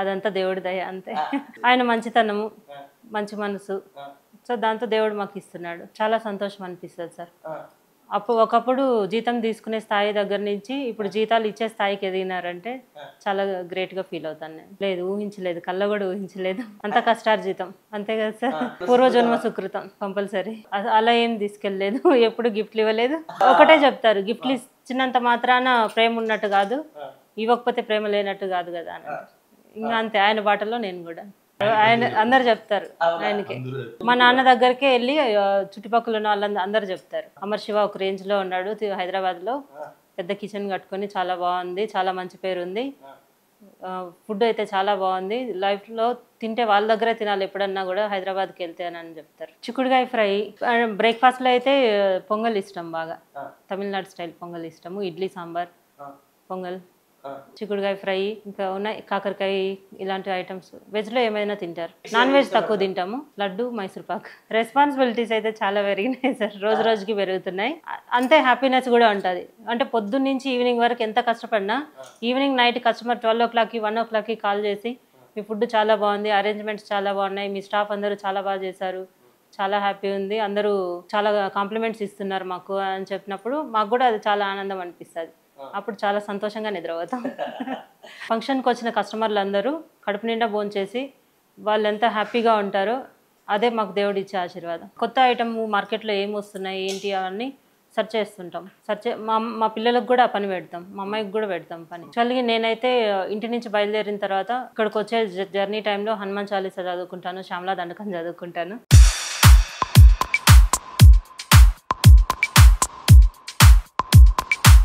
అదంతా దేవుడి దయ అంతే. ఆయన మంచితనము, మంచి మనసు. సో దాంతో దేవుడు మాకు ఇస్తున్నాడు. చాలా సంతోషం అనిపిస్తుంది సార్. ఒకప్పుడు జీతం తీసుకునే స్థాయి దగ్గర నుంచి ఇప్పుడు జీతాలు ఇచ్చే స్థాయికి ఎదిగినారంటే చాలా గ్రేట్గా ఫీల్ అవుతాను నేను. లేదు, ఊహించలేదు, కళ్ళ కూడా ఊహించలేదు. అంత కష్టార్జితం అంతే కదా సార్. పూర్వజన్మ సుకృతం కంపల్సరీ. అలా ఏం తీసుకెళ్ళలేదు, ఎప్పుడు గిఫ్ట్లు ఇవ్వలేదు. ఒకటే చెప్తారు, గిఫ్ట్లు ఇచ్చినంత మాత్రాన ప్రేమ ఉన్నట్టు కాదు, ఇవ్వకపోతే ప్రేమ లేనట్టు కాదు కదా అని. ఇంకా అంతే, ఆయన బాటలో నేను కూడా. ఆయన అందరు చెప్తారు ఆయనకి. మా నాన్న దగ్గరికే వెళ్ళి చుట్టుపక్కల ఉన్న వాళ్ళందరూ అందరు చెప్తారు, అమర్ శివ ఒక రేంజ్ లో ఉన్నాడు, హైదరాబాద్ లో పెద్ద కిచెన్ కట్టుకొని చాలా బాగుంది, చాలా మంచి పేరు ఉంది, ఫుడ్ అయితే చాలా బాగుంది, లైఫ్ లో తింటే వాళ్ళ దగ్గరే తినాలి ఎప్పుడన్నా కూడా హైదరాబాద్కి వెళ్తే అని చెప్తారు. చిక్కుడుకాయ ఫ్రై. బ్రేక్ఫాస్ట్ లో అయితే పొంగల్ ఇష్టం బాగా, తమిళనాడు స్టైల్ పొంగల్ ఇష్టము. ఇడ్లీ సాంబార్, పొంగల్, చిక్కుడుకాయ ఫ్రై, ఇంకా ఉన్నాయి కాకరకాయ, ఇలాంటి ఐటమ్స్. వెజ్లో ఏమైనా తింటారు. నాన్ వెజ్ తక్కువ తింటాము. లడ్డు, మైసూర్ పాక్. రెస్పాన్సిబిలిటీస్ అయితే చాలా పెరిగినాయి సార్, రోజు రోజుకి పెరుగుతున్నాయి. అంతే హ్యాపీనెస్ కూడా ఉంటుంది. అంటే పొద్దున్న నుంచి ఈవినింగ్ వరకు ఎంత కష్టపడినా ఈవినింగ్ నైట్ కస్టమర్ 12 o'clockకి 1 o'clockకి కాల్ చేసి మీ ఫుడ్ చాలా బాగుంది, అరేంజ్మెంట్స్ చాలా బాగున్నాయి, మీ స్టాఫ్ అందరూ చాలా బాగా చేశారు, చాలా హ్యాపీ ఉంది, అందరూ చాలా కాంప్లిమెంట్స్ ఇస్తున్నారు మాకు అని చెప్పినప్పుడు మాకు కూడా అది చాలా ఆనందం అనిపిస్తుంది. అప్పుడు చాలా సంతోషంగా నిద్రపోతాం. ఫంక్షన్కి వచ్చిన కస్టమర్లు అందరూ కడుపు నిండా భోంచేసి వాళ్ళు ఎంత హ్యాపీగా ఉంటారో అదే మాకు దేవుడు ఇచ్చే ఆశీర్వాదం. కొత్త ఐటమ్ మార్కెట్లో ఏం వస్తున్నాయి ఏంటి అవన్నీ సెర్చ్ చేస్తుంటాం. మా పిల్లలకు కూడా పని పెడతాం, మా అమ్మాయికి కూడా పెడతాం పని. యాక్చువల్గా నేనైతే ఇంటి నుంచి బయలుదేరిన తర్వాత ఇక్కడికి వచ్చే జర్నీ టైంలో హనుమాన్ చాలీసా చదువుకుంటాను, శ్యామలా దండకం చదువుకుంటాను.